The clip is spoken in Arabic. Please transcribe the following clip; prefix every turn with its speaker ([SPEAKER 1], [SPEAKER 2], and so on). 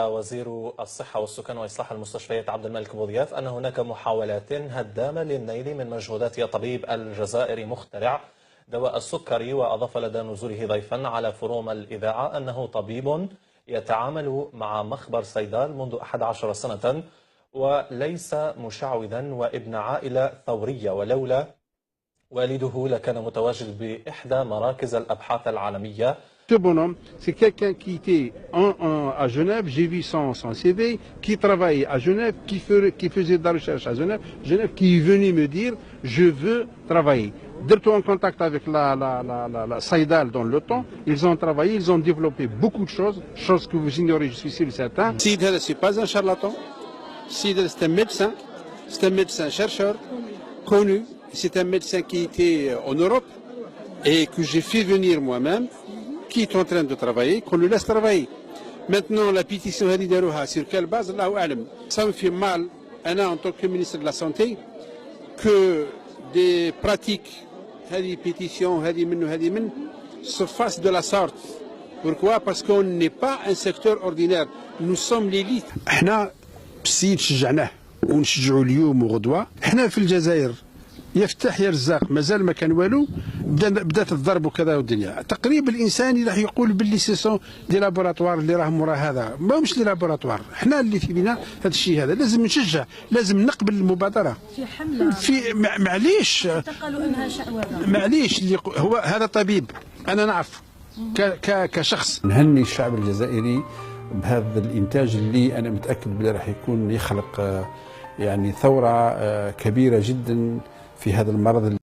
[SPEAKER 1] وزير الصحة والسكان وإصلاح المستشفيات عبد الملك بوضياف أن هناك محاولات هدامة للنيل من مجهودات طبيب الجزائري مخترع دواء السكري، وأضاف لدى نزوله ضيفا على فروم الإذاعة أنه طبيب يتعامل مع مخبر سيدال منذ 11 سنة وليس مشعوذا وابن عائلة ثورية، ولولا والده لكان متواجد بإحدى مراكز الأبحاث العالمية.
[SPEAKER 2] Ce bonhomme, c'est quelqu'un qui était à Genève, j'ai vu son CV, qui travaillait à Genève, qui faisait de la recherche à Genève, qui est venu me dire je veux travailler. Directement en contact avec la Saïdal dans le temps, ils ont travaillé, ils ont développé beaucoup de choses que vous ignorez, je suis sûr et certain. Saïdal, ce n'est pas un charlatan, Saïdal c'est un médecin chercheur connu, c'est un médecin qui était en Europe et que j'ai fait venir moi-même, qui est en train de travailler, qu'on le laisse travailler. Maintenant, la pétition, sur quelle base, ça me fait mal, en tant que ministre de la Santé, que des pratiques, des pétitions, se fassent de la sorte. Pourquoi? Parce qu'on n'est pas un secteur ordinaire, nous sommes l'élite. احنا بالسيد شجعناه ونشجعوا اليوم وغدوه. احنا في الجزائر يفتح يا رزاق مازال ما كان والو، بدات الضرب وكذا والدنيا تقريبا الانساني راح يقول باللي سيسون دي لابوراتوار اللي راهم ورا هذا، ماهمش لي لابوراتوار، احنا اللي في بينا هذا الشيء، هذا لازم نشجع، لازم نقبل المبادره
[SPEAKER 3] في حمله
[SPEAKER 2] في معليش
[SPEAKER 3] اعتقلوا انها شعوذه،
[SPEAKER 2] معليش اللي هو هذا طبيب انا نعرف كشخص. نهني الشعب الجزائري بهذا الانتاج اللي انا متاكد بلي راح يكون يخلق يعني ثوره كبيره جدا في هذا المرض.